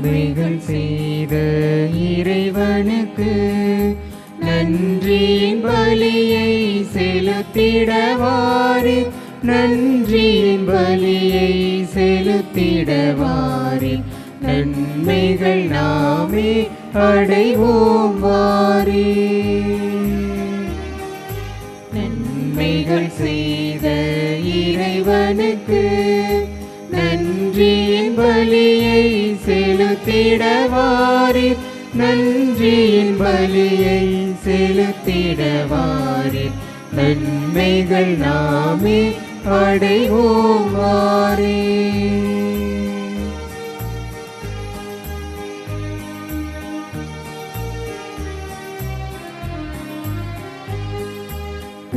நன்மைகள் செய்த இறைவனுக்கு நன்றியின் பலியை செலுத்திடவாரி, நன்றியின் பலியை செலுத்திடவாரி, நன்மைகள் நாமே அடைவோம் வாரி. நன்மைகள் செய்த இறைவனுக்கு நன்றியின் பலியை செலுத்திடவாரி, நன்றியின் பலியை செலுத்திடவாரி, நன்மைகள் நாமே அடைவோம் வாரி.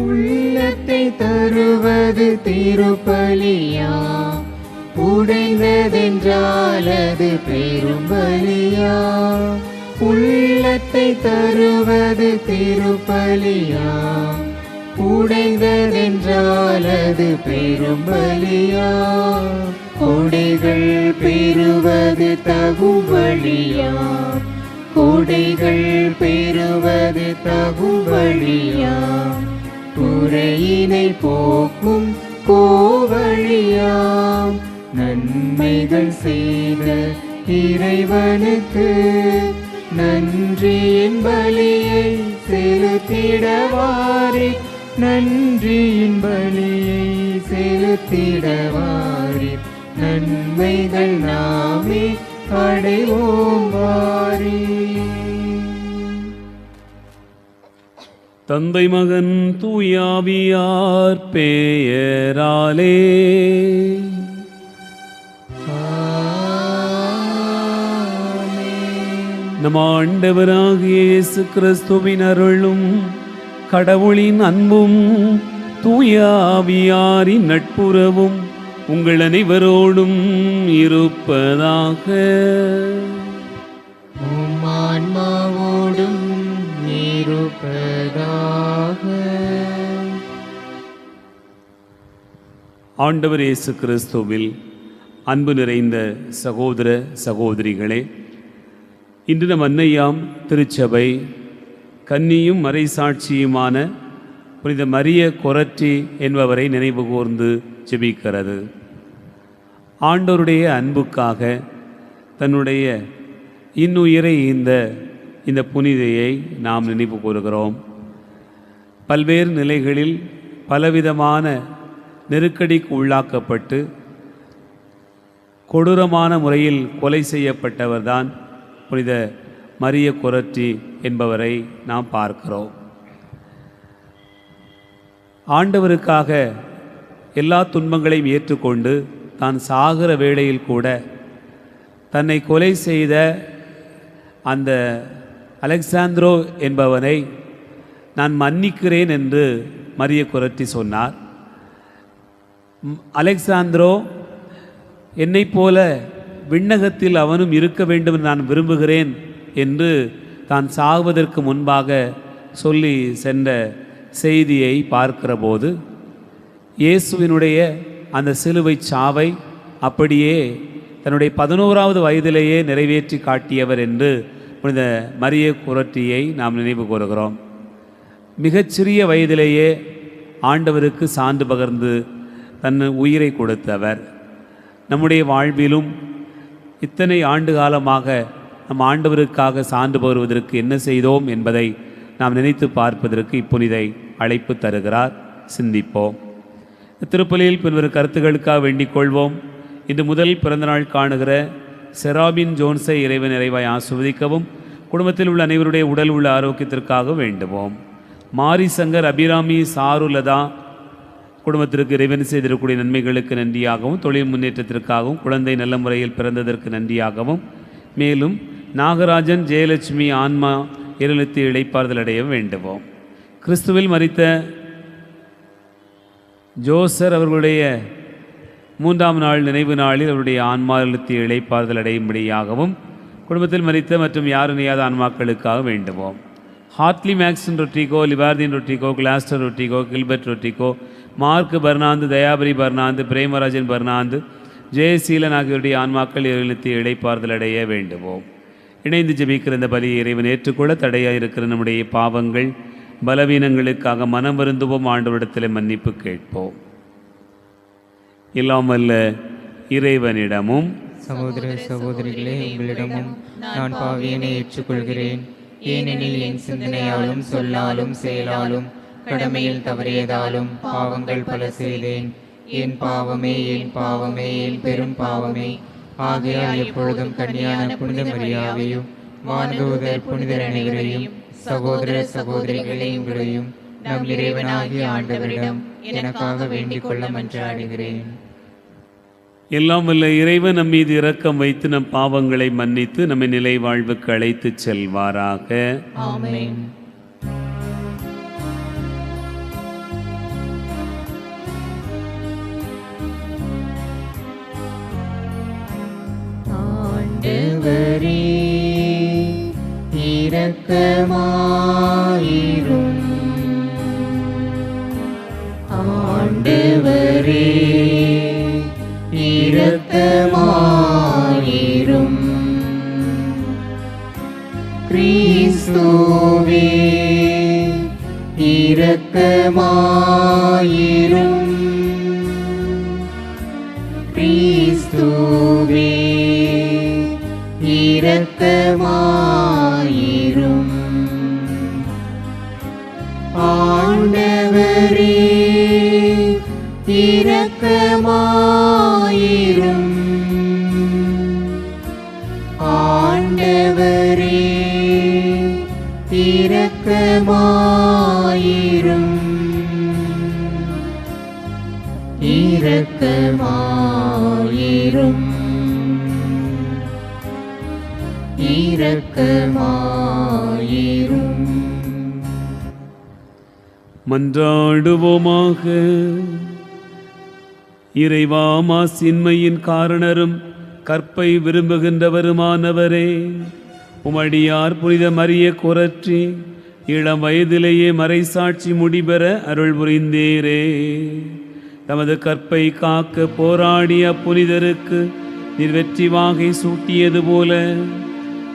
உள்ளத்தை தருவது திருப்பலியா, உடைந்ததென்றால் அது பெரும்பலியா. உள்ளத்தை தருவது திருப்பலியா, உடைந்ததென்றால் அது பெரும்பலியா. கொடைகள் பெறுவது தகும் வழியா, கொடைகள் பெறுவது தகும் வழியா. குறையினை போக்கும் கோவழியாம். நன்மைகள் செய்த இறைவனுக்கு நன்றியின் பலியை செலுத்திடவாரி, நன்றியின் பலியை செலுத்திடவாரி, நன்மைகள் நாமே அடைவோம் வாரி. தந்தை மகன் தூயாவியார் பெயராலே நம் ஆண்டவராகிய இயேசு கிறிஸ்துவின் அருளும் கடவுளின் அன்பும் தூயாவியாரின் நட்புறவும் உங்கள் அனைவரோடும் இருப்பதாக. ஆன்மாவோடும் இருப்பதாக. ஆண்டவர் இயேசு கிறிஸ்துவில் அன்பு நிறைந்த சகோதர சகோதரிகளே, இன்று நம் அன்னையாம் திருச்சபை கன்னியும் மறைசாட்சியுமான புனித மரிய கொரற்றி என்பவரை நினைவு கூர்ந்து ஜெபிக்கிறது. ஆண்டவருடைய அன்புக்காக தன்னுடைய இன்னுயிரை இந்த புனிதையை நாம் நினைவு கூறுகிறோம். பல்வேறு நிலைகளில் பலவிதமான நெருக்கடிக்கு உள்ளாக்கப்பட்டு கொடூரமான முறையில் கொலை செய்யப்பட்டவர்தான் புனித மரிய கொரற்றி என்பவரை நாம் பார்க்கிறோம். ஆண்டவருக்காக எல்லா துன்பங்களையும் ஏற்றுக்கொண்டு தான் சாகிற வேளையில் கூட தன்னை கொலை செய்த அந்த அலெக்சாந்திரோ என்பவனை நான் மன்னிக்கிறேன் என்று மரிய கொரற்றி சொன்னார். அலெக்சாந்திரோ என்னைப் போல விண்ணகத்தில் அவனும் இருக்க வேண்டும் என்று நான் விரும்புகிறேன் என்று தான் சாகுவதற்கு முன்பாக சொல்லி சென்ற செய்தியை பார்க்கிற போது இயேசுவினுடைய அந்த சிலுவை சாவை அப்படியே தன்னுடைய 11வது வயதிலேயே நிறைவேற்றி காட்டியவர் என்று புனித மரிய கொரற்றியை நாம் நினைவு கூறுகிறோம். மிகச்சிறிய வயதிலேயே ஆண்டவருக்கு சான்று பகர்ந்து தன் உயிரை கொடுத்தவர். நம்முடைய வாழ்விலும் இத்தனை ஆண்டு காலமாக நம் ஆண்டவருக்காக சான்று பகருவதற்கு என்ன செய்தோம் என்பதை நாம் நினைத்து பார்ப்பதற்கு இப்புனிதை அழைப்பு தருகிறார். சிந்திப்போம். திருப்பலியில் பின்வரும் கருத்துக்களுக்காக வேண்டிக் கொள்வோம். இன்று முதல் பிறந்தநாள் காணுகிற செராபின் ஜோன்ஸை இறைவன் நிறைவாய் ஆசிர்வதிக்கவும், குடும்பத்தில் உள்ள அனைவருடைய உடல் உள்ள ஆரோக்கியத்திற்காக வேண்டுவோம். மாரி சங்கர், அபிராமி, சாருலதா குடும்பத்திற்கு இறைவன் செய்திருக்கக்கூடிய நன்மைகளுக்கு நன்றியாகவும், தொழில் முன்னேற்றத்திற்காகவும், குழந்தை நல்ல முறையில் பிறந்ததற்கு நன்றியாகவும், மேலும் நாகராஜன், ஜெயலட்சுமி ஆன்மா இருளத்து இளைப்பாறுதல் அடைய வேண்டுவோம். கிறிஸ்துவில் மரித்த ஜோசர் அவர்களுடைய 3ஆம் நாள் நினைவு நாளில் அவருடைய ஆன்மாவிலுத்தி இளைப்பாறுதல் அடையும்படியாகவும், குடும்பத்தில் மரித்த மற்றும் யாரும் இணையாத ஆன்மாக்களுக்காக வேண்டுவோம். ஹார்ட்லி மேக்ஸின் ரொட்டிகோ, லிவார்தின் ரொட்டிகோ, கிளாஸ்டர் ரொட்டிகோ, கில்பர்ட் ரொட்டிகோ, மார்க் பர்னாந்து, தயாபரி பர்னாந்து, பிரேமராஜன் பர்னாந்து, ஜெயசீலன் ஆகியோருடைய ஆன்மாக்கள் இறைநிலை இடைப்பாறுதல் அடைய வேண்டுவோம். இணைந்து ஜெபிக்கிற இந்த பலியை இறைவன் ஏற்றுக்கொள்ள தடையாக இருக்கிற நம்முடைய பாவங்கள் பலவீனங்களுக்காக மனம் வருந்துவோம். ஆண்டவரிடத்தில் மன்னிப்பு கேட்போம். இல்லாமல்ல இறைவனிடமும் சகோதர சகோதரிகளே, உங்களிடமும் நான் பாவியனை ஏற்றுக்கொள்கிறேன். ஏனெனில் என் சிந்தனையாலும் சொல்லாலும் செயலாலும் கடமையில் தவறியதாலும் பாவங்கள் பல செய்தேன். என் பாவமே, என் பாவமே, என் பெரும் பாவமே. ஆகையால் எப்பொழுதும் கன்னியான புனித மரியாவையும் வானதூதர் புனிதர் அனைவரையும் சகோதர சகோதரிகளை உங்களையும் நம் இறைவனாகிய ஆண்டவரிடம் எனக்காக வேண்டிக் கொள்ள மன்றாடுகிறேன். எல்லாம் வல்ல இறைவன் நம் மீது இரக்கம் வைத்து நம் பாவங்களை மன்னித்து நம்மை நிலை வாழ்வுக்கு அழைத்து செல்வாராக. ஆமென். ஆண்டவரே இரக்கமாயிரும். ஆண்டவரே இரக்கமாயிரும். கிறிஸ்துவே இரக்கமாயிரும். கிறிஸ்துவே இரக்கமாயிரும். ஆண்டவரே இரக்கமாயிரும். ஆண்டவரே இரக்கமாயிரும். இரக்கமாயிரும். இரக்கமாயிரும். மன்றாடுவோமாக. இறைவா, மாசின்மையின் காரணரும் கற்பை விரும்புகின்றவருமானவரே, உமடியார் புனித மரிய குரற்றி இளம் வயதிலேயே மறைசாட்சி முடிபெற அருள் புரிந்தீரே. தமது கற்பை காக்க போராடிய புனிதருக்கு நீர் வெற்றி வாகை சூட்டியது போல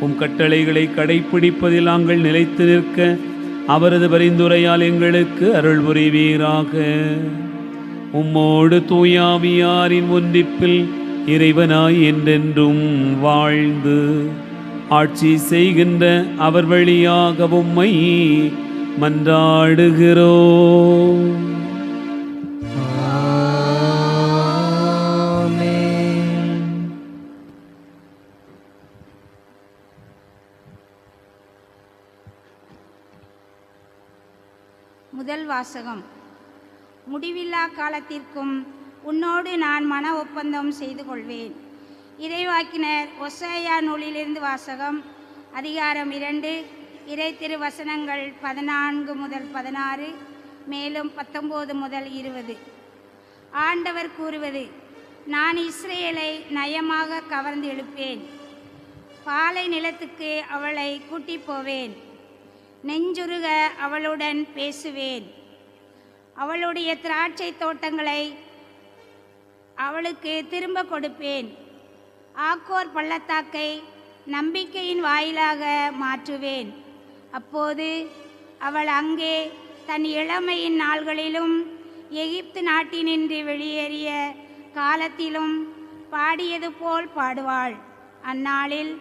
உம் கட்டளைகளை கடைப்பிடிப்பதில் நாங்கள் நிலைத்து நிற்க அவரது பரிந்துரையால் எங்களுக்கு அருள் புரிவீராக. உம்மோடு தூயாவியாரின் ஒன்றிப்பில் இறைவனாய் என்றென்றும் வாழ்ந்து ஆட்சி செய்கின்ற அவர் வழியாக உம்மை மன்றாடுகிறோம். முதல் வாசகம். முடிவில்லா காலத்திற்கும் உன்னோடு நான் மன ஒப்பந்தம் செய்து கொள்வேன். இறைவாக்கினர் ஒசேயா நூலிலிருந்து வாசகம். அதிகாரம் 2, இறை திருவசனங்கள் 14 முதல் 16, மேலும் 19 முதல் 20. ஆண்டவர் கூறுவது: நான் இஸ்ரேலை நயமாக கவர்ந்து இழுப்பேன். பாலை நிலத்துக்கு அவளை கூட்டி போவேன். நெஞ்சுருக அவளுடன் பேசுவேன். அவளுடைய திராட்சை தோட்டங்களை அவளுக்கு திரும்ப கொடுப்பேன். ஆக்கோர் பள்ளத்தாக்கை நம்பிக்கையின் வாயிலாக மாற்றுவேன். அப்போது அவள் அங்கே தன் இளமையின் நாள்களிலும் எகிப்து நாட்டினின்று வெளியேறிய காலத்திலும் பாடியது போல் பாடுவாள். அந்நாளில்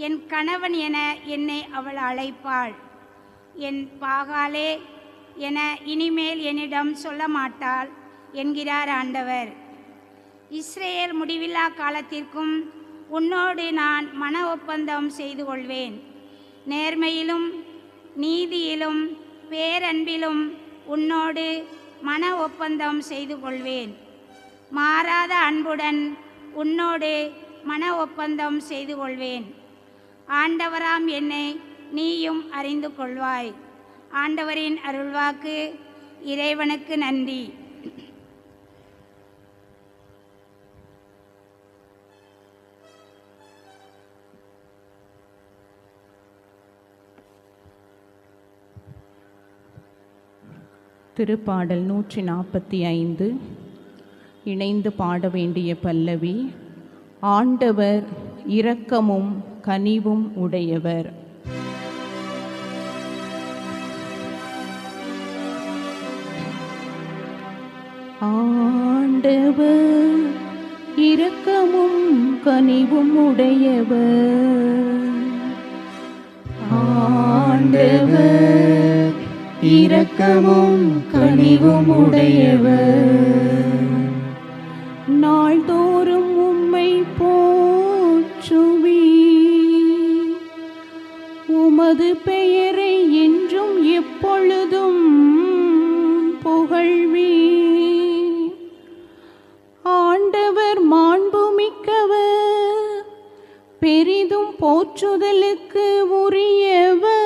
என் கணவன் என என்னை அவள் அழைப்பாள். என் பாகாலே என இனிமேல் என்னிடம் சொல்ல மாட்டாள் என்கிறார் ஆண்டவர். இஸ்ரேல் முடிவில்லா காலத்திற்கும் உன்னோடு நான் மன ஒப்பந்தம் செய்து கொள்வேன். நேர்மையிலும் நீதியிலும் பேரன்பிலும் உன்னோடு மன ஒப்பந்தம் செய்து கொள்வேன். மாறாத அன்புடன் உன்னோடு மன ஒப்பந்தம் செய்து கொள்வேன். ஆண்டவராம் என்னை நீயும் அறிந்து கொள்வாய். ஆண்டவரின் அருள்வாக்கு. இறைவனுக்கு நன்றி. திருப்பாடல் 145. இணைந்து பாட வேண்டிய பல்லவி. ஆண்டவர் இரக்கமும் கனிவும் உடையவர். ஆண்டவர் இரக்கமும் கனிவும் உடையவர். ஆண்டவர் இரக்கமும் கனிவும் உடையவர். நாள்தோறும் உம்மை போற்றுவி, உமது பெயரை என்றும் எப்பொழுதும் புகழ்வி. ஆண்டவர் மாண்புமிக்கவர், பெரிதும் போற்றுதலுக்கு உரியவர்.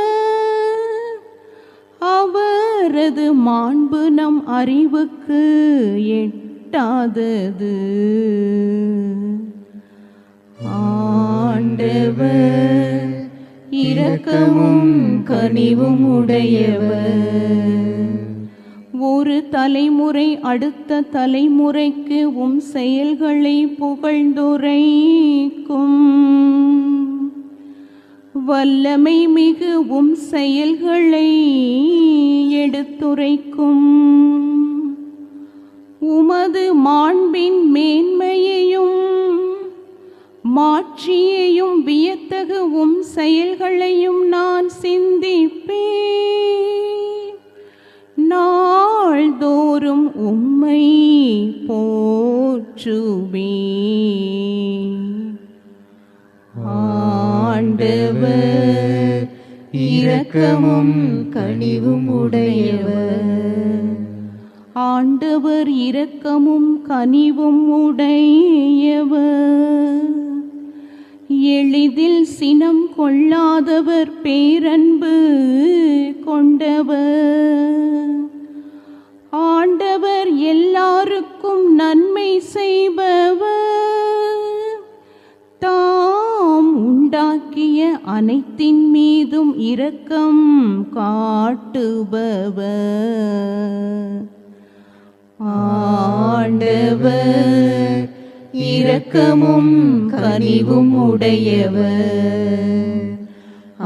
அவரது மாண்பு நம் அறிவுக்கு எட்டாதது. ஆண்டவர் இரக்கமும் கனிவும் உடையவர். ஒரு தலைமுறை அடுத்த தலைமுறைக்கு உம் செயல்களை புகழ்ந்துரைக்கும். வல்லமை மிகு உம் செயல்களை எடுத்துரைக்கும். உமது மாண்பின் மேன்மையையும் மாட்சியையும் வியத்தகு உம் செயல்களையும் நான் சிந்திப்பேன். நாள்தோறும் உம்மை போற்றுவேன். ஆண்டவர் இரக்கமும் கனிவும் உடையவர். ஆண்டவர் இரக்கமும் கனிவும் உடையவர். எளிதில் சினம் கொள்ளாதவர், பேரன்பு கொண்டவர். ஆண்டவர் எல்லாருக்கும் நன்மை செய்பவர். தாம் உண்டாக்கிய அனைத்தின் மீதும் இரக்கம் காட்டுபவர். ஆண்டவர் இரக்கமும் கனிவும் உடையவர்.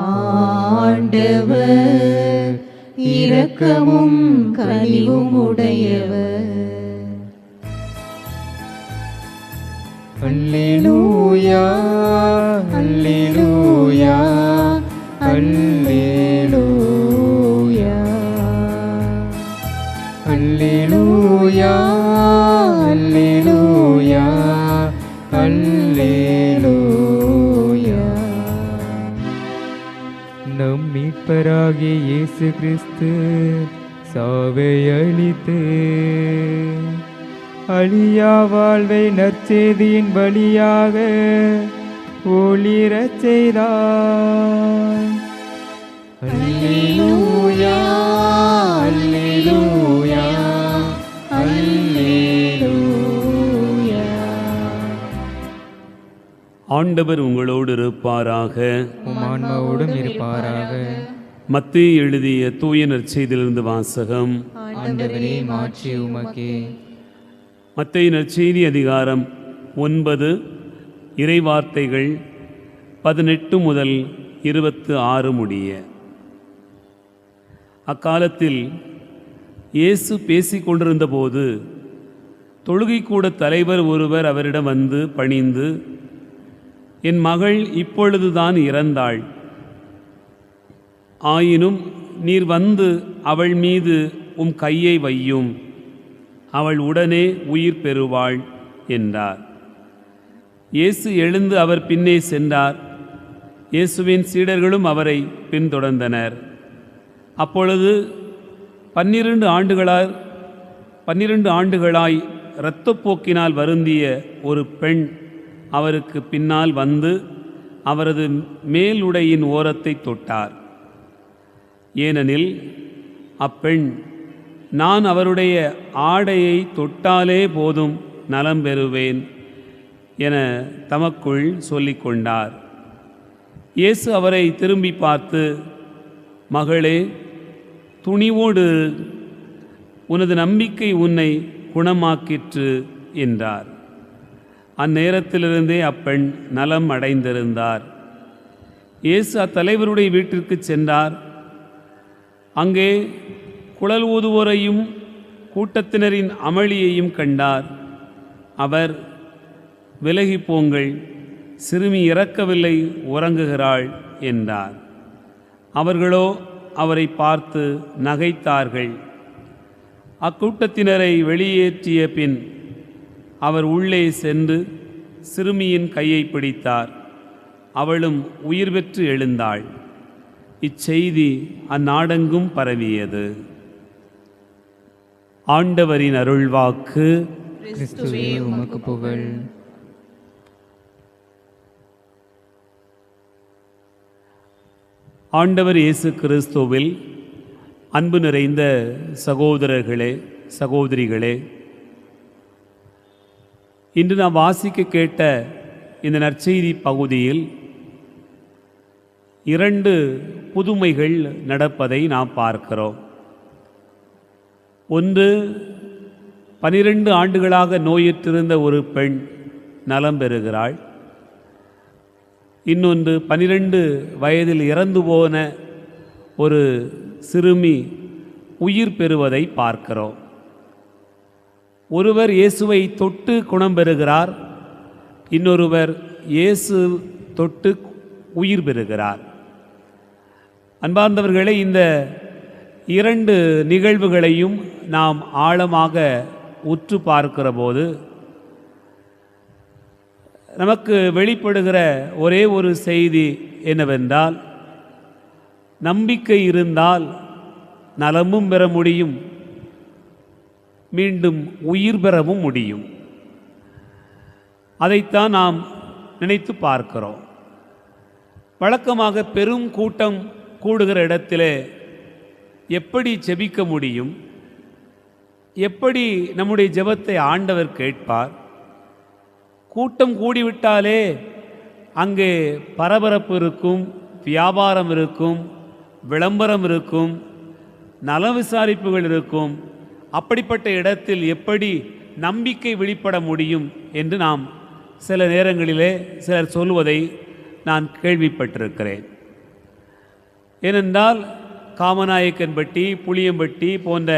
ஆண்டவர் இரக்கமும் கனிவும் உடையவர். அல்லேலூயா அல்லேலூயா அல்லேலூயா அல்லேலூயா அல்லேலூயா அல்லேலூயா. நம் மீட்பராகிய இயேசு கிறிஸ்து சாவை அளித்து அழியா வாழ்வை நற்செய்தியின் வழியாக ஒளிரச் செய்தார். அல்லேலூயா அல்லேலூயா அல்லேலூயா. ஆண்டவர் உங்களோடு இருப்பாராக, உம் ஆன்மாவோடும் இருப்பாராக. மத்தேயு எழுதிய தூய நற்செய்தியிலிருந்து வாசகம். ஆண்டவரே மாட்சி உமக்கே. மத்தேயு நற்செய்தி அதிகாரம் 9 இறைவார்த்தைகள் 18 முதல் 26 முடிய. அக்காலத்தில் இயேசு பேசிக் கொண்டிருந்தபோது தொழுகைக்கூட தலைவர் ஒருவர் அவரிடம் வந்து பணிந்து, என் மகள் இப்பொழுதுதான் இறந்தாள். ஆயினும் நீர் வந்து அவள் மீது உம் கையை வையும், அவள் உடனே உயிர் பெறுவாள் என்றார். இயேசு எழுந்து அவர் பின்னே சென்றார். இயேசுவின் சீடர்களும் அவரை பின்தொடர்ந்தனர். அப்பொழுது 12 ஆண்டுகளாய் இரத்தப்போக்கினால் வருந்திய ஒரு பெண் அவருக்கு பின்னால் வந்து அவரது மேலுடையின் ஓரத்தை தொட்டார். ஏனெனில் அப்பெண், நான் அவருடைய ஆடையை தொட்டாலே போதும் நலம் பெறுவேன் என தமக்குள் சொல்லிக்கொண்டார். இயேசு அவரை திரும்பி பார்த்து, மகளே, துணிவோடு உனது நம்பிக்கை உன்னை குணமாக்கிற்று என்றார். அந்நேரத்திலிருந்தே அப்பெண் நலம் அடைந்திருந்தார். இயேசு அத்தலைவருடைய வீட்டிற்கு சென்றார். அங்கே குழல் ஊதுவோரையும் கூட்டத்தினரின் அமளியையும் கண்டார். அவர், விலகி போங்கள், சிறுமி இறக்கவில்லை, உறங்குகிறாள் என்றார். அவர்களோ அவரை பார்த்து நகைத்தார்கள். அக்கூட்டத்தினரை வெளியேற்றிய பின் அவர் உள்ளே சென்று சிறுமியின் கையை பிடித்தார். அவளும் உயிர் பெற்று எழுந்தாள். இச்செய்தி அந்நாடெங்கும் பரவியது. ஆண்டவரின் அருள்வாக்கு. கிறிஸ்துவே உமக்கு புகழ். ஆண்டவர் இயேசு கிறிஸ்துவில் அன்பு நிறைந்த சகோதரர்களே, சகோதரிகளே, இன்று நாம் வாசிக்க கேட்ட இந்த நற்செய்தி பகுதியில் 2 புதுமைகள் நடப்பதை நாம் பார்க்கிறோம். ஒன்று, 12 ஆண்டுகளாக நோயுற்றிருந்த ஒரு பெண் நலம் பெறுகிறாள். இன்னொன்று, 12 வயதில் இறந்து போன ஒரு சிறுமி உயிர் பெறுவதை பார்க்கிறோம். ஒருவர் இயேசுவை தொட்டு குணம் பெறுகிறார், இன்னொருவர் இயேசு தொட்டு உயிர் பெறுகிறார். அன்பார்ந்தவர்களே, இந்த 2 நிகழ்வுகளையும் நாம் ஆழமாக உற்று பார்க்கிற போது நமக்கு வெளிப்படுகிற ஒரே ஒரு செய்தி என்னவென்றால், நம்பிக்கை இருந்தால் நலமும் பெற முடியும், மீண்டும் உயிர் பெறவும் முடியும். அதைத்தான் நாம் நினைத்து பார்க்கிறோம். வழக்கமாக பெரும் கூட்டம் கூடுகிற இடத்திலே எப்படி ஜெபிக்க முடியும்? எப்படி நம்முடைய ஜெபத்தை ஆண்டவர் கேட்பார்? கூட்டம் கூடிவிட்டாலே அங்கே பரபரப்பு இருக்கும், வியாபாரம் இருக்கும், விளம்பரம் இருக்கும், நல விசாரிப்புகள் இருக்கும். அப்படிப்பட்ட இடத்தில் எப்படி நம்பிக்கை வெளிப்பட முடியும் என்று நாம் சில நேரங்களிலே சிலர் சொல்வதை நான் கேள்விப்பட்டிருக்கிறேன். ஏனென்றால் காமநாயக்கன்பட்டி, புளியம்பட்டி போன்ற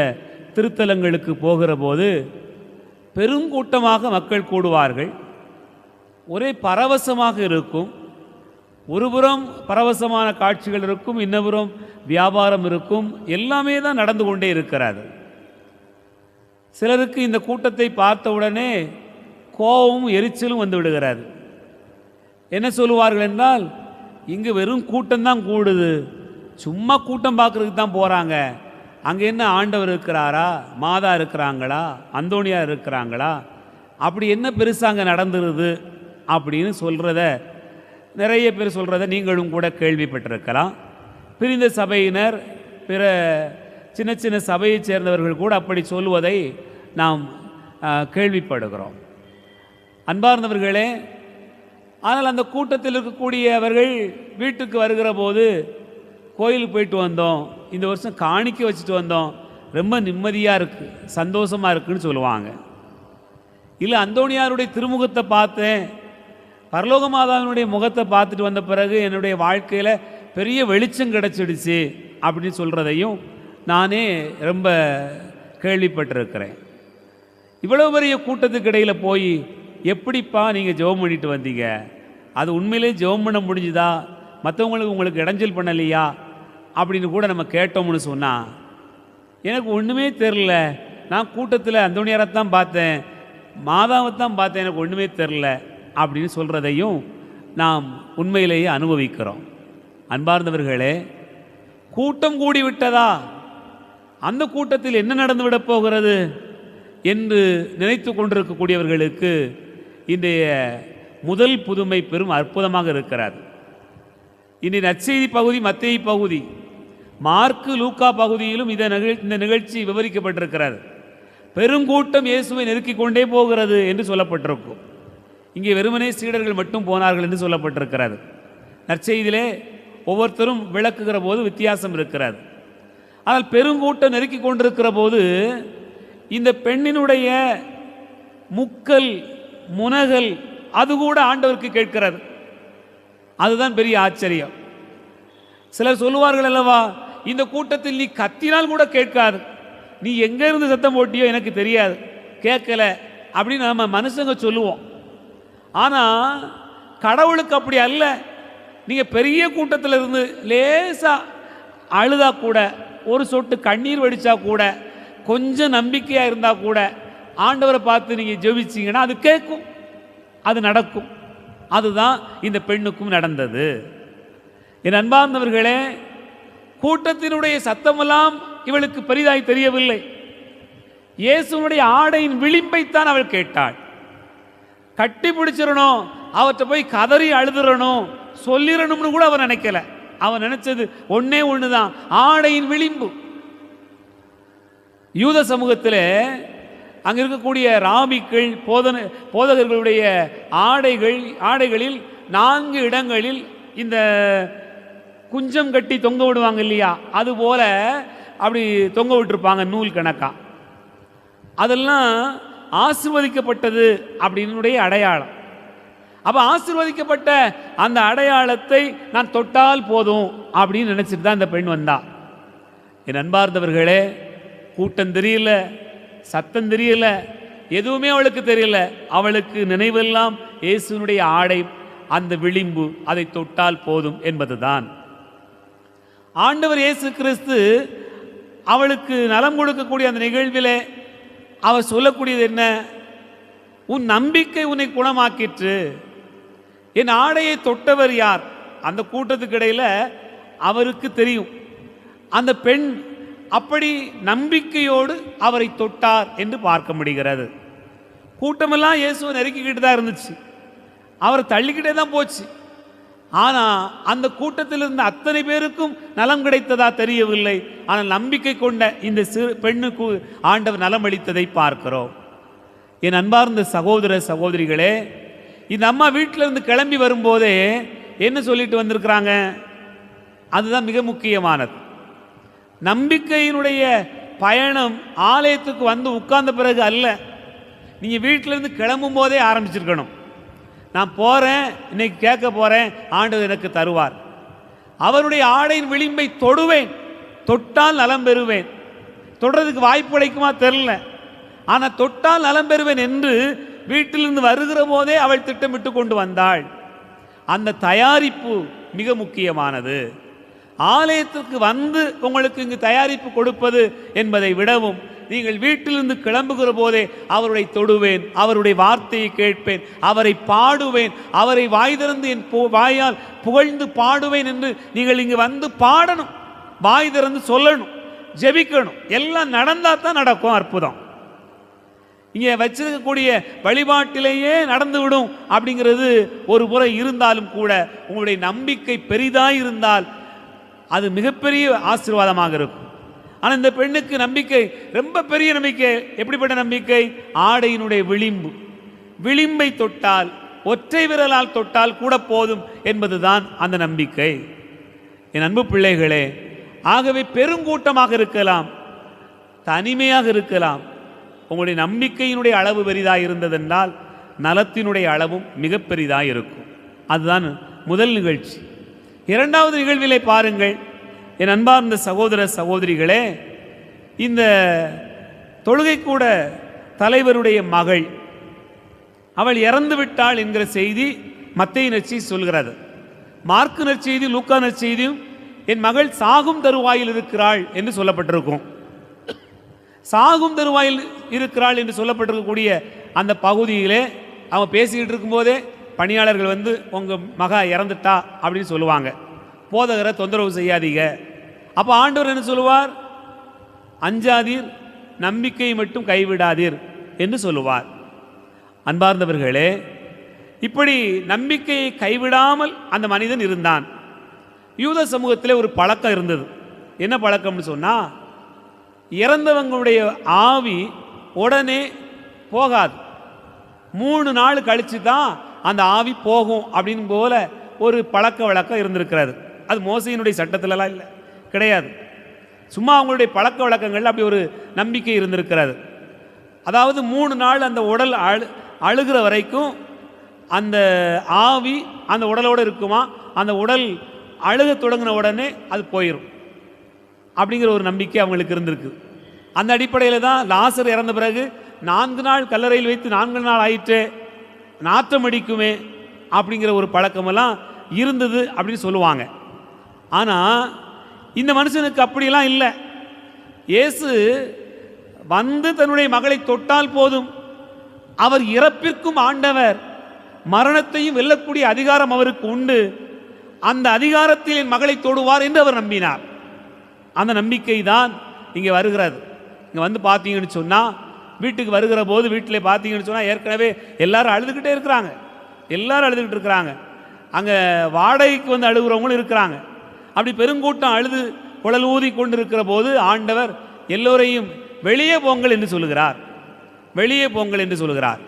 திருத்தலங்களுக்கு போகிற போது பெருங்கூட்டமாக மக்கள் கூடுவார்கள். ஒரே பரவசமாக இருக்கும். ஒருபுறம் பரவசமான காட்சிகள் இருக்கும், இன்னொருபுறம் வியாபாரம் இருக்கும். எல்லாமே தான் நடந்து கொண்டே இருக்கிறது. சிலருக்கு இந்த கூட்டத்தை பார்த்தவுடனே கோபமும் எரிச்சலும் வந்து விடுகிறார். என்ன சொல்லுவார்கள் என்றால், இங்கு வெறும் கூட்டம்தான் கூடுது, சும்மா கூட்டம் பார்க்கறதுக்கு தான் போகிறாங்க, அங்கே என்ன ஆண்டவர் இருக்கிறாரா, மாதா இருக்கிறாங்களா, அந்தோணியார் இருக்கிறாங்களா, அப்படி என்ன பெருசாக அங்கே நடந்துருது அப்படின்னு சொல்கிறத நிறைய பேர் சொல்கிறத நீங்களும் கூட கேள்விப்பட்டிருக்கலாம். பிரிந்த சபையினர், பிற சின்ன சின்ன சபையைச் சேர்ந்தவர்கள் கூட அப்படி சொல்வதை நாம் கேள்விப்படுகிறோம். அன்பார்ந்தவர்களே, ஆனால் அந்த கூட்டத்தில் இருக்கக்கூடியவர்கள் வீட்டுக்கு வருகிற போது, கோயிலுக்கு போயிட்டு வந்தோம், இந்த வருஷம் காணிக்கை வச்சுட்டு வந்தோம், ரொம்ப நிம்மதியாக இருக்குது, சந்தோஷமாக இருக்குன்னு சொல்லுவாங்க. இல்லை, அந்தோணியாருடைய திருமுகத்தை பார்த்தேன், பரலோக மாதாவினுடைய முகத்தை பார்த்துட்டு வந்த பிறகு என்னுடைய வாழ்க்கையில் பெரிய வெளிச்சம் கிடச்சிடுச்சு அப்படின்னு சொல்கிறதையும் நானே ரொம்ப கேள்விப்பட்டிருக்கிறேன். இவ்வளவு பெரிய கூட்டத்துக்கு இடையில் போய் எப்படிப்பா நீங்கள் ஜெபம் பண்ணிட்டு வந்தீங்க, அது உண்மையிலே ஜெபம் பண்ண முடிஞ்சுதா, மற்றவங்களுக்கு உங்களுக்கு இடைஞ்சல் பண்ணலையா அப்படின்னு கூட நம்ம கேட்டோம்னு சொன்னால், எனக்கு ஒன்றுமே தெரில, நான் கூட்டத்தில் அந்தோணியாரைத்தான் பார்த்தேன், மாதாவைத்தான் பார்த்தேன், எனக்கு ஒன்றுமே தெரில அப்படின்னு சொல்கிறதையும் நாம் உண்மையிலேயே அனுபவிக்கிறோம். அன்பார்ந்தவர்களே, கூட்டம் கூடிவிட்டதா, அந்த கூட்டத்தில் என்ன நடந்து விடப் போகிறது என்று நினைத்து கொண்டிருக்கக்கூடியவர்களுக்கு இன்றைய முதல் புதுமை பெரும் அற்புதமாக இருக்கிறது. இன்றைய நற்செய்தி பகுதி மத்தேயு பகுதி, மார்க்கு லூக்கா பகுதியிலும் இந்த நிகழ்ச்சி விவரிக்கப்பட்டிருக்கிறது. பெருங்கூட்டம் இயேசுவை நெருக்கிக் கொண்டே போகிறது என்று சொல்லப்பட்டிருக்கும். இங்கே வெறுமனே சீடர்கள் மட்டும் போனார்கள் என்று சொல்லப்பட்டிருக்கிறது. நற்செய்தியிலே ஒவ்வொருத்தரும் விளக்குகிற போது வித்தியாசம் இருக்கிறது. ஆனால் பெருங்கூட்டம் நெருக்கி கொண்டிருக்கிற போது இந்த பெண்ணினுடைய முக்கல் முனகல் அது கூட ஆண்டவருக்கு கேட்கிறது. அதுதான் பெரிய ஆச்சரியம். சிலர் சொல்லுவார்கள் அல்லவா, இந்த கூட்டத்தில் நீ கத்தினால் கூட கேட்காது, நீ எங்கே இருந்து சத்தம் போட்டியோ எனக்கு தெரியாது, கேட்கல அப்படின்னு நம்ம மனுஷங்க சொல்லுவோம். ஆனால் கடவுளுக்கு அப்படி அல்ல. நீங்கள் பெரிய கூட்டத்தில் இருந்து லேசாக அழுதா கூட, ஒரு சொட்டு கண்ணீர் வடித்தா கூட, கொஞ்சம் நம்பிக்கையாக இருந்தால் கூட ஆண்டவரை பார்த்து நீங்கள் ஜெபிச்சிங்கன்னா அது கேட்கும், அது நடக்கும். அதுதான் இந்த பெண்ணுக்கும் நடந்தது. என் அன்பார்ந்தவர்களே, கூட்டத்தினுடைய சத்தமெல்லாம் இவளுக்கு பெரிதாய் தெரியவில்லை. இயேசுனுடைய ஆடையின் விளிம்பைத்தான் அவள் கேட்டாள். கட்டி பிடிச்சிடணும், அவற்றை போய் கதறி அழுதுறணும், சொல்லிடணும்னு கூட அவன் நினைக்கல. அவன் நினைச்சது ஒன்னே ஒண்ணுதான், ஆடையின் விளிம்பு. யூத சமூகத்தில் அங்க இருக்கக்கூடிய ராபிக்கள் போதகர்களுடைய ஆடைகளில் 4 இடங்களில் இந்த குஞ்சம் கட்டி தொங்க விடுவாங்க இல்லையா, அது போல அப்படி தொங்க விட்டுருப்பாங்க நூல் கணக்கா. அதெல்லாம் ஆசீர்வதிக்கப்பட்டது அப்படின்னுடைய அடையாளம். அப்ப ஆசீர்வதிக்கப்பட்ட அந்த அடையாளத்தை நான் தொட்டால் போதும் அப்படின்னு நினைச்சிட்டு தான் இந்த பெண் வந்தா. என் அன்பார்ந்தவர்களே, கூட்டம் தெரியல, சத்தம் தெரியல, எதுவுமே அவளுக்கு தெரியல. அவளுக்கு நினைவெல்லாம் இயேசுனுடைய ஆடை, அந்த விளிம்பு, அதை தொட்டால் போதும் என்பதுதான். ஆண்டவர் இயேசு கிறிஸ்து அவளுக்கு நலம் கொடுக்கக்கூடிய அந்த நிகழ்விலே அவர் சொல்லக்கூடியது என்ன? உன் நம்பிக்கை உன்னை குணமாக்கிற்று. என் ஆடையை தொட்டவர் யார்? அந்த கூட்டத்துக்கு இடையில் அவருக்கு தெரியும். அந்த பெண் அப்படி நம்பிக்கையோடு அவரை தொட்டார் என்று பார்க்க முடிகிறது. கூட்டமெல்லாம் இயேசுவை நெருக்கிக்கிட்டு தான் இருந்துச்சு, அவரை தள்ளிக்கிட்டே தான் போச்சு. ஆனால் அந்த கூட்டத்தில் இருந்த அத்தனை பேருக்கும் நலம் கிடைத்ததா தெரியவில்லை. ஆனால் நம்பிக்கை கொண்ட இந்த சிறு பெண்ணுக்கு ஆண்டவர் நலம் அளித்ததை பார்க்கிறோம். என் அன்பார்ந்த சகோதர சகோதரிகளே, இந்த அம்மா வீட்டில் இருந்து கிளம்பி வரும்போதே என்ன சொல்லிட்டு வந்திருக்கிறாங்க? அதுதான் மிக முக்கியமானது. நம்பிக்கையினுடைய பயணம் ஆலயத்துக்கு வந்து உட்கார்ந்த பிறகு அல்ல, நீங்கள் வீட்டிலேருந்து கிளம்பும் போதே ஆரம்பிச்சிருக்கணும். நான் போகிறேன், இன்னைக்கு கேட்க போகிறேன், ஆண்டவர் எனக்கு தருவார். அவருடைய ஆடையின் விளிம்பை தொடுவேன், தொட்டால் நலம் பெறுவேன். தொடுறதுக்கு வாய்ப்பு கிடைக்குமா தெரியல, ஆனால் தொட்டால் நலம் பெறுவேன் என்று வீட்டிலிருந்து வருகிற போதே அவள் திட்டமிட்டு கொண்டு வந்தாள். அந்த தயாரிப்பு மிக முக்கியமானது. ஆலயத்திற்கு வந்து உங்களுக்கு இங்கு தயாரிப்பு கொடுப்பது என்பதை விடவும் நீங்கள் வீட்டிலிருந்து கிளம்புகிற போதே அவருடைய தொடுவேன், அவருடைய வார்த்தையை கேட்பேன், அவரை பாடுவேன், அவரை வாய் திறந்து என் வாயால் புகழ்ந்து பாடுவேன் என்று நீங்கள் இங்கு வந்து பாடணும், வாய் திறந்து சொல்லணும், ஜெபிக்கணும். எல்லாம் நடந்தால் தான் நடக்கும் அற்புதம். இங்கே வச்சிருக்கக்கூடிய வழிபாட்டிலேயே நடந்துவிடும் அப்படிங்கிறது ஒரு புறை இருந்தாலும் கூட உங்களுடைய நம்பிக்கை பெரிதாக இருந்தால் அது மிகப்பெரிய ஆசீர்வாதமாக இருக்கும். ஆனால் இந்த பெண்ணுக்கு நம்பிக்கை ரொம்ப பெரிய நம்பிக்கை. எப்படிப்பட்ட நம்பிக்கை? ஆடையினுடைய விளிம்பு, விளிம்பை தொட்டால், ஒற்றை விரலால் தொட்டால் கூட போதும் என்பதுதான் அந்த நம்பிக்கை. என் அன்பு பிள்ளைகளே, ஆகவே பெருங்கூட்டமாக இருக்கலாம், தனிமையாக இருக்கலாம், உங்களுடைய நம்பிக்கையினுடைய அளவு பெரிதாக இருந்ததென்றால் நலத்தினுடைய அளவும் மிக பெரிதாக இருக்கும். அதுதான் முதல் நிகழ்ச்சி. இரண்டாவது நிகழ்விலே பாருங்கள் என் அன்பார்ந்த சகோதர சகோதரிகளே, இந்த தொழுகை கூட தலைவருடைய மகள் அவள் இறந்து விட்டாள் என்கிற செய்தி மத்தேயு நற்செய்தி சொல்கிறது. மார்க்கு நற்செய்தி, லூக்கா நற்செய்தியும் என் மகள் சாகும் தருவாயில் இருக்கிறாள் என்று சொல்லப்பட்டிருக்கும். சாகும் தருவாயில் இருக்கிறாள் என்று சொல்லப்பட்டிருக்கக்கூடிய அந்த பகுதியிலே அவன் பேசிக்கிட்டு இருக்கும்போதே பணியாளர்கள் வந்து உங்கள் மகா இறந்துட்டா அப்படின்னு சொல்லுவாங்க. போதகரை தொந்தரவு செய்யாதீங்க. அப்போ ஆண்டவர் என்ன சொல்லுவார்? அஞ்சாதீர், நம்பிக்கையை மட்டும் கைவிடாதீர் என்று சொல்லுவார். அன்பார்ந்தவர்களே, இப்படி நம்பிக்கையை கைவிடாமல் அந்த மனிதன் இருந்தான். யூத சமூகத்திலே ஒரு பழக்கம் இருந்தது. என்ன பழக்கம்னு சொன்னால், இறந்தவங்களுடைய ஆவி உடனே போகாது, 3 நாள் கழித்து தான் அந்த ஆவி போகும் அப்படின்னு போல ஒரு பழக்க வழக்கம் இருந்திருக்கிறது. அது மோசையினுடைய சட்டத்திலலாம் இல்லை, கிடையாது. சும்மா அவங்களுடைய பழக்க வழக்கங்கள் அப்படி ஒரு நம்பிக்கை இருந்திருக்கிறது. அதாவது 3 நாள் அந்த உடல் அழுகிற வரைக்கும் அந்த ஆவி அந்த உடலோடு இருக்குமா, அந்த உடல் அழுக தொடங்கின உடனே அது போயிடும் அப்படிங்கிற ஒரு நம்பிக்கை அவங்களுக்கு இருந்திருக்கு. அந்த அடிப்படையில் தான் லாசர் இறந்த பிறகு 4 நாள் கல்லறையில் வைத்து 4 நாள் ஆயிற்று, நாற்றம் அடிக்குமே அப்படிங்கிற ஒரு பழக்கமெல்லாம் இருந்தது அப்படின்னு சொல்லுவாங்க. ஆனால் இந்த மனுஷனுக்கு அப்படியெல்லாம் இல்லை. இயேசு வந்து தன்னுடைய மகளை தொட்டால் போதும், அவர் இறப்பிற்கும் ஆண்டவர், மரணத்தையும் வெல்லக்கூடிய அதிகாரம் அவருக்கு உண்டு, அந்த அதிகாரத்தில் என் மகளை தொடுவார் என்று அவர் நம்பினார். அந்த நம்பிக்கை தான் இங்கே வருகிறது. இங்கே வந்து பார்த்தீங்கன்னு சொன்னால், வீட்டுக்கு வருகிற போது வீட்டில் பார்த்தீங்கன்னு சொன்னால் ஏற்கனவே எல்லாரும் அழுதுகிட்டே இருக்கிறாங்க, எல்லாரும் அழுதுகிட்டு இருக்கிறாங்க. அங்கே வாடகைக்கு வந்து அழுகிறவங்களும் இருக்கிறாங்க. அப்படி பெருங்கூட்டம் அழுது குழல் ஊதி கொண்டு இருக்கிற போது ஆண்டவர் எல்லோரையும் வெளியே போங்கள் என்று சொல்லுகிறார், வெளியே போங்கள் என்று சொல்லுகிறார்.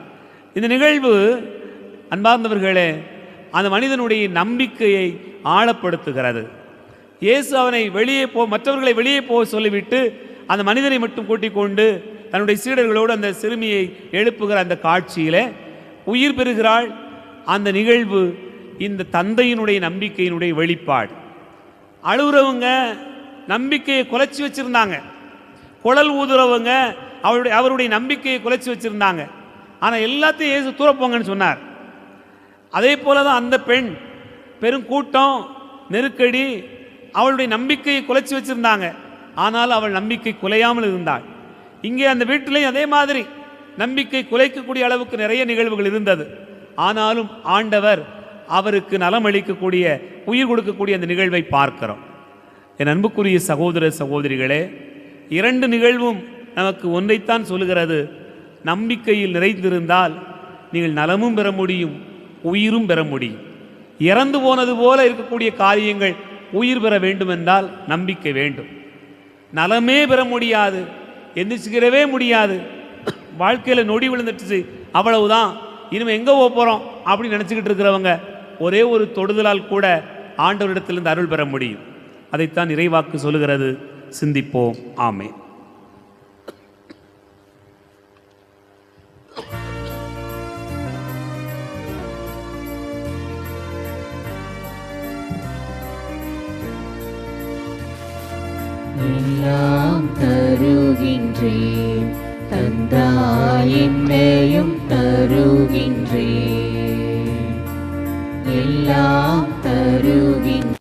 இந்த நிகழ்வு அன்பார்ந்தவர்களே அந்த மனிதனுடைய நம்பிக்கையை ஆழப்படுத்துகிறது. இயேசு அவனை வெளியே மற்றவர்களை வெளியே போக சொல்லிவிட்டு அந்த மனிதனை மட்டும் கூட்டிக் கொண்டு தன்னுடைய சீடர்களோடு அந்த சிறுமியை எழுப்புகிற அந்த காட்சியிலே உயிர் பெறுகிறாள். அந்த நிகழ்வு இந்த தந்தையினுடைய நம்பிக்கையினுடைய வெளிப்பாடு. அழுகிறவங்க நம்பிக்கையை குலைச்சி வச்சிருந்தாங்க, குழல் ஊதுறவங்க அவருடைய நம்பிக்கையை குலைச்சி வச்சிருந்தாங்க. ஆனால் எல்லாத்தையும் இயேசு தூரப்போங்கன்னு சொன்னார். அதே போல தான் அந்த பெண், பெருங்கூட்டம், நெருக்கடி, அவளுடைய நம்பிக்கையை குலைச்சி வச்சிருந்தாங்க. ஆனால் அவள் நம்பிக்கை குலையாமல் இருந்தாள். இங்கே அந்த வீட்டிலையும் அதே மாதிரி நம்பிக்கை குலைக்கக்கூடிய அளவுக்கு நிறைய நிகழ்வுகள் இருந்தது. ஆனாலும் ஆண்டவர் அவருக்கு நலம் அளிக்கக்கூடிய, உயிர் கொடுக்கக்கூடிய அந்த நிகழ்வை பார்க்கிறோம். என் அன்புக்குரிய சகோதர சகோதரிகளே, 2 நிகழ்வும் நமக்கு ஒன்றைத்தான் சொல்லுகிறது. நம்பிக்கையில் நிறைந்திருந்தால் நீங்கள் நலமும் பெற முடியும், உயிரும் பெற முடியும். இறந்து போனது போல இருக்கக்கூடிய காரியங்கள் உயிர் பெற வேண்டுமென்றால் நம்பிக்கை வேண்டும். நலமே பெற முடியாது, எந்திரிச்சுக்கிறவே முடியாது, வாழ்க்கையில் நொடி விழுந்துட்டுச்சு, அவ்வளவுதான், இனிமேல் எங்கே போகிறோம் அப்படின்னு நினச்சிக்கிட்டு இருக்கிறவங்க ஒரே ஒரு தொடுதலால் கூட ஆண்டவரிடத்திலிருந்து அருள் பெற முடியும். அதைத்தான் இறைவாக்கு சொல்லுகிறது. சிந்திப்போம். ஆமென். எல்லாம் தருகின்றேன் தந்தாய், என்னையும் தருகின்றேன், எல்லாம் தருகின்றேன்.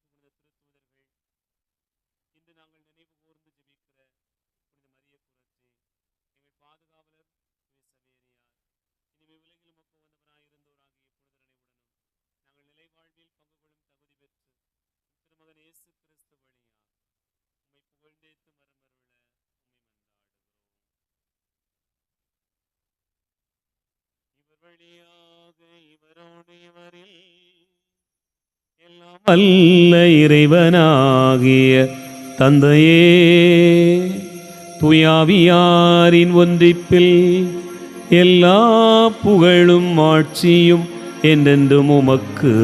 புனித திருத்தூதர்கள், இன்று நாங்கள் நினைவு கூர்ந்து ஜெபிக்கிற புனித மரிய குரத்தி, எங்கள் பாதுகாவலர் சவேரியார், இனிமே உலகில் உமக்கு வந்தவராயிருந்தோராகிய புனிதரனைவுடனும் நாங்கள் நிலை வாழ்வில் பங்கு கொள்ளும் தகுதி பெற்று திருமகன் இயேசு கிறிஸ்து வழியாக உம்மை புகழ்ந்தேத்து மரமருள உம்மை மன்றாடுகிறோம். இவர் வழியாக இவரோடு இவரில் எல்லாம் வல்ல இறைவனாகிய தந்தையே, தூயாவியாரின் ஒன்றிப்பில் எல்லா புகழும் ஆட்சியும் என்றென்றும் உமக்கு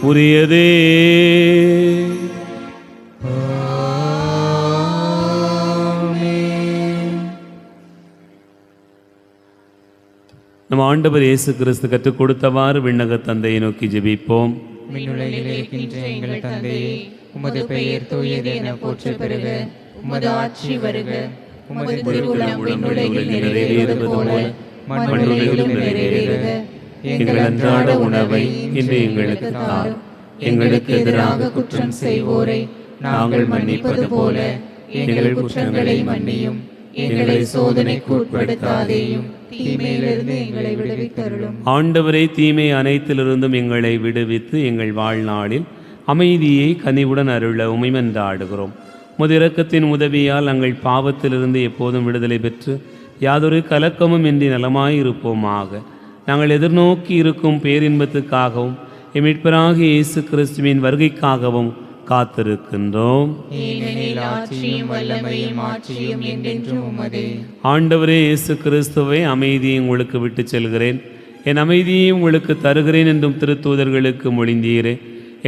உரியதே. நம் ஆண்டவர் இயேசு கிறிஸ்து கற்றுக் கொடுத்தவாறு விண்ணக தந்தையை நோக்கி ஜெபிப்போம். விண்ணுலகில் இருக்கின்ற எங்கள் தந்தையே, உமது பெயர் தூயது என போற்ற பெறுக. உமது ஆட்சி வருக. உமது திருவுளம் விண்ணுலகில் நிறைவேறுவது போல மண்ணுலகிலும் நிறைவேறுக. எங்கள் அன்றாட உணவை இன்று எங்களுக்கு தாரும். எங்களுக்கு எதிராக குற்றம் செய்வோரை நாங்கள் மன்னிப்பது போல எங்கள் குற்றங்களை மன்னியும். எங்களை சோதனைக்கு உட்படுத்தாதேயும், தீமையிலிருந்து எங்களை விடுவித்தருளும். ஆண்டவரே, தீமை அனைத்திலிருந்தும் எங்களை விடுவித்து எங்கள் வாழ்நாளில் அமைதியை கனிவுடன் அருள உம்மை மன்றாடுகிறோம். உமது இரக்கத்தின் உதவியால் நாங்கள் பாவத்திலிருந்து எப்போதும் விடுதலை பெற்று யாதொரு கலக்கமும் இன்றி நலமாயிருப்போமாக. நாங்கள் எதிர்நோக்கி இருக்கும் பேரின்பத்துக்காகவும் எமிட்பராகிய இயேசு கிறிஸ்துவின் வருகைக்காகவும் காத்திருக்கின்றோம். ஏனெனில் ஆட்சியும் வல்லமையும் ஆட்சியும் என்றென்றும் உமதே. ஆண்டவரே இயேசு கிறிஸ்துவை, அமைதியை உங்களுக்கு விட்டு செல்கிறேன், என் அமைதியை உங்களுக்கு தருகிறேன் என்றும் திருத்தூதர்களுக்கு மொழிந்தீரே.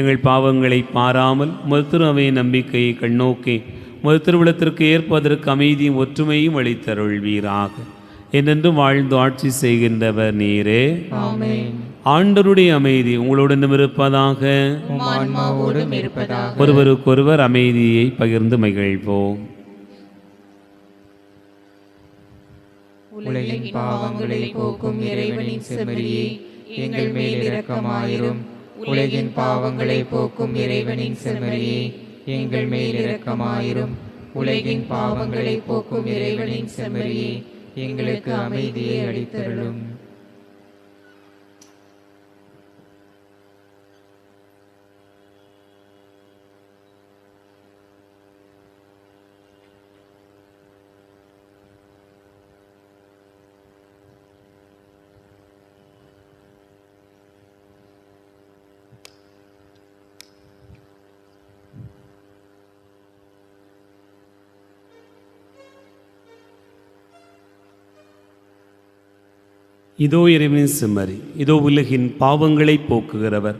எங்கள் பாவங்களை பாராமல் மருத்துவ அவையின் நம்பிக்கையை கண்ணோக்கி மருத்துவத்திற்கு ஏற்பதற்கு அமைதியும் ஒற்றுமையும் அளித்தருள்வீராக. என்றென்றும் வாழ்ந்து ஆட்சி செய்கின்றவர் நீரே. ஆமென். ஆண்டவருடைய அமைதி உங்களுடன் இருப்பதாக. உம் ஆன்மாவோடும் இருப்பதாக. ஒருவருக்கொருவர் அமைதியை பகிர்ந்து மகிழ்வோம். உலகின் பாவங்களை போக்கும் இறைவனின் செம்மறியே, எங்கள் மேல் இரக்கமாயிரும். உலகின் பாவங்களை போக்கும் இறைவனின் செம்மறியே, எங்கள் மேல் இரக்கமாயிரும். உலகின் பாவங்களை போக்கும் இறைவனின் செம்மறியே, எங்களுக்கு அமைதியை அளித்தருளும். இதோ இறைவனின் செம்மறி, இதோ உலகின் பாவங்களை போக்குகிறவர்.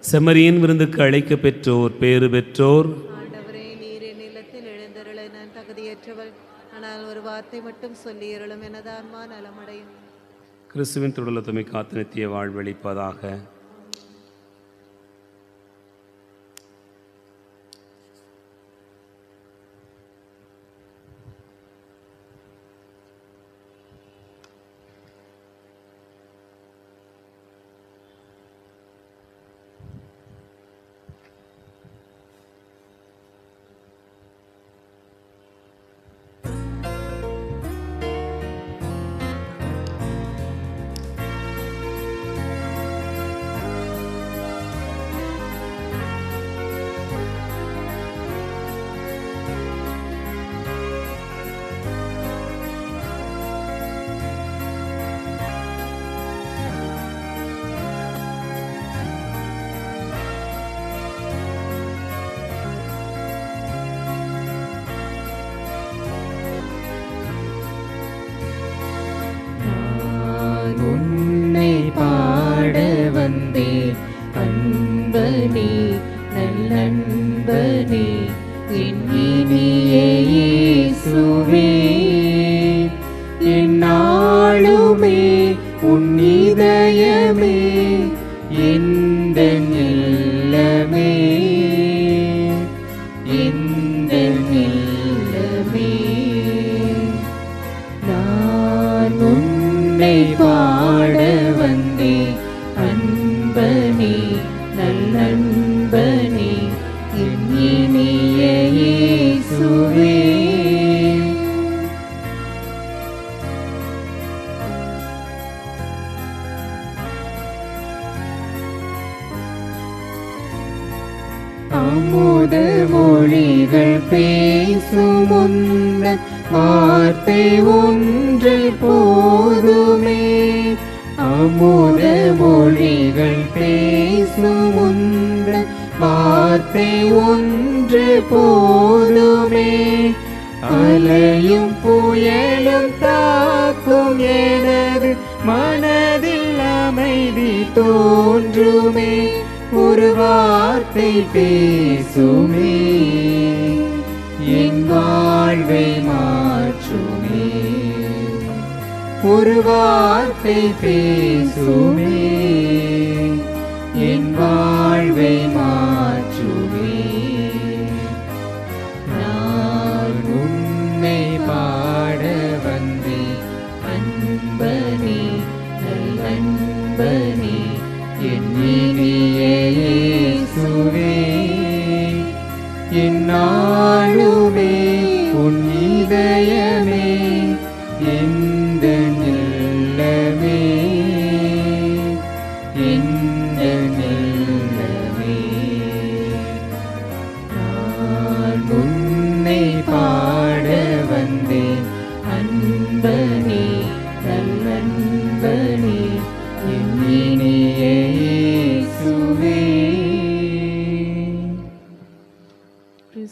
செம்மறியின் விருந்துக்கு அழைக்க பெற்றோர் பேறு பெற்றோர். ஆண்டவரே, நீர் என் இல்லத்தில் எழுந்தருள நான் தகுதியற்றவள். ஆனால் ஒரு வார்த்தை மட்டும் சொல்லி அருளும், எனது ஆன்மா நலமடையும். கிறிஸ்துவின் தொடர்லத்துமை காத்து நித்திய வாழ்வளிப்பதாக. உன்னை பாட வந்தேன் அன்பனே, நல்லன்பனே, என் இனிய இயேசுவே. என்னாலுமே உன் இதயமே எந்த இல்லமே, எந்த இல்லமே. நான் உன்னை பாட வந்தேன் அன்பனே, நல்லன்பனே, இனிய இயேசுவே. அமுத மொழிகள் பேசும் உந்தன் வார்த்தை ஒன்று போதுமே. அமுத மொழிகள் பேசும் உந்தன் வார்த்தை ஒன்று போதுமே. அலையும் புயலும் தாக்கும் எனது மனதில் அமைதி தோன்றுமே. ஒரு வார்த்தை பேசுமே, என் வாழ்வை மாற்றுமே. ஒரு வார்த்தை பேசுமே, என் வாழ்வை மாற்றுமே. நான் உன்னை பாட வந்தேன் அன்பனே, நல்லன்பனே, என் இனிய இயேசுவே. என்னாலுமே உன் இதயமே எந்த நில்லமே, எந்த நில்லமே. நான் உன்னை பாட வந்தேன் அன்பனே, நல்லன்பனே, என் இனிய இயேசுவே.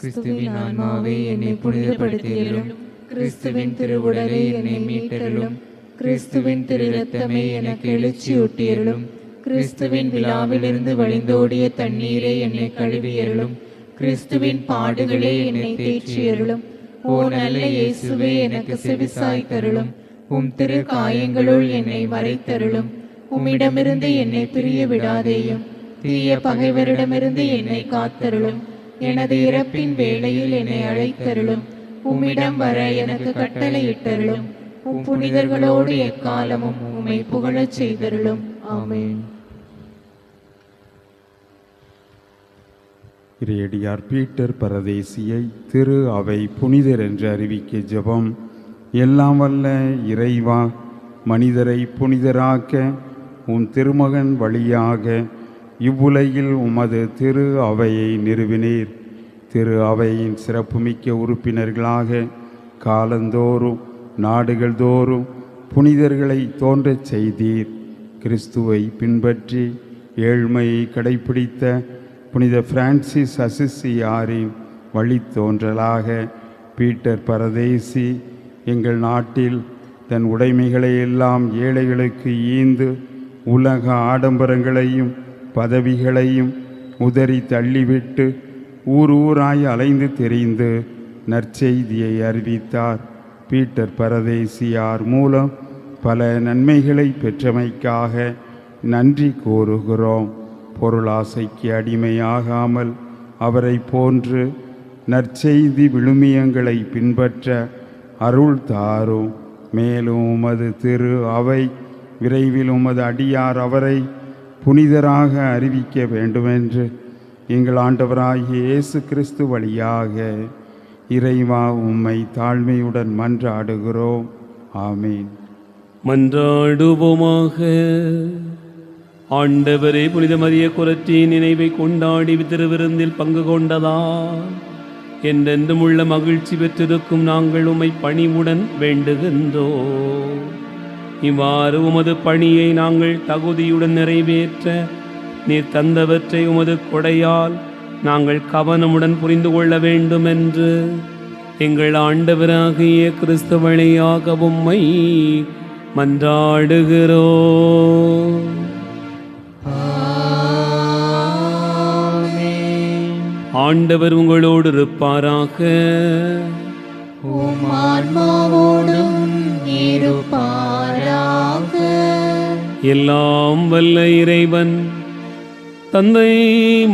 கிறிஸ்துவின் ஆன்மாவே என்னை புனிதப்படுத்தியருளும். கிறிஸ்துவின் திருவுடலை என்னை மீட்டருளும். கிறிஸ்துவின் திரு இரத்தமே எனக்கு எழுச்சியூட்டியருளும். கிறிஸ்துவின் விழாவிலிருந்து வழிந்தோடிய தண்ணீரை என்னை கழுவியருளும். கிறிஸ்துவின் பாடுகளே என்னை தேற்றியருளும். ஓ நல்ல இயேசுவே, எனக்கு செவிசாய்த்தருளும். உம் திரு காயங்களுள் என்னை மறைத்தருளும். உம்மிடமிருந்து என்னை பிரிய விடாதேயும். தீய பகைவரிடமிருந்து என்னை காத்தருளும். எனது இறப்பின் வேளையில் என்னை அழைத்தருளும். உம்மிடம் வர எனக்கு கட்டளையிட்டருளும். உம் புனிதர்களோடு எக்காலமும் உம்மை புகழச் செய்தருளும். ஆமென். இறையடியார் பீட்டர் பரதேசியை திரு அவை புனிதர் என்று அறிவிக்க ஜெபம். எல்லாம் வல்ல இறைவா, மனிதரை புனிதராக்க உம் திருமகன் வழியாக இவ்வுலகில் உமது திரு அவையை நிறுவினீர். திரு அவையின் சிறப்புமிக்க உறுப்பினர்களாக காலந்தோறும் நாடுகள் தோறும் புனிதர்களை தோன்றச் செய்தீர். கிறிஸ்துவை பின்பற்றி ஏழ்மையை கடைப்பிடித்த புனித பிரான்சிஸ் அசிசியாரின் வழித்தோன்றலாக பீட்டர் பரதேசி எங்கள் நாட்டில் தன் உடைமைகளை எல்லாம் ஏழைகளுக்கு ஈந்து உலக ஆடம்பரங்களையும் பதவிகளையும் உதறி தள்ளிவிட்டு ஊர் ஊராய் அலைந்து திரிந்து நற்செய்தியை அறிவித்தார். பீட்டர் பரதேசியார் மூலம் பல நன்மைகளை பெற்றமைக்காக நன்றி கூறுகிறோம். பொருளாசைக்கு அடிமையாகாமல் அவரை போன்று நற்செய்தி விழுமியங்களை பின்பற்ற அருள் தாரும். மேலும் உமது திரு அவை விரைவில் உமது அடியார் அவரை புனிதராக அறிவிக்க வேண்டுமென்று எங்கள் ஆண்டவராகிய இயேசு கிறிஸ்து வழியாக இறைவா உம்மை தாழ்மையுடன் மன்றாடுகிறோம். ஆமீன். மன்றாடுவோமாக. ஆண்டவரே, புனித மரிய குலத்தின் நினைவை கொண்டாடி திருவிருந்தில் பங்கு கொண்டதால் என்றென்றும் உள்ள மகிழ்ச்சி பெற்றிருக்கும் நாங்கள் உம்மை பணிவுடன் வேண்டுகின்றோம். இவ்வாறு உமது பணியை நாங்கள் தகுதியுடன் நிறைவேற்ற நீர் தந்தவற்றை உமது கொடையால் நாங்கள் கவனமுடன் புரிந்து கொள்ள வேண்டும் என்று எங்கள் ஆண்டவராகிய கிறிஸ்து வழியாக உம்மை மன்றாடுகிறோம். ஆண்டவர் உங்களோடு இருப்பாராக. உம் ஆன்மாவோடும் இருப்பாராக. எல்லாம் வல்ல இறைவன் தந்தை,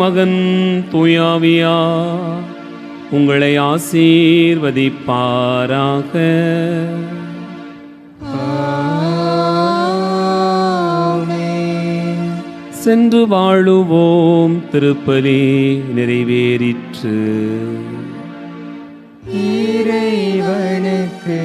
மகன், தூயாவியா உங்களை ஆசீர்வதிப்பாராக. சென்று வாழுவோம். திருப்பலி நிறைவேறிற்று. இறைவனுக்கு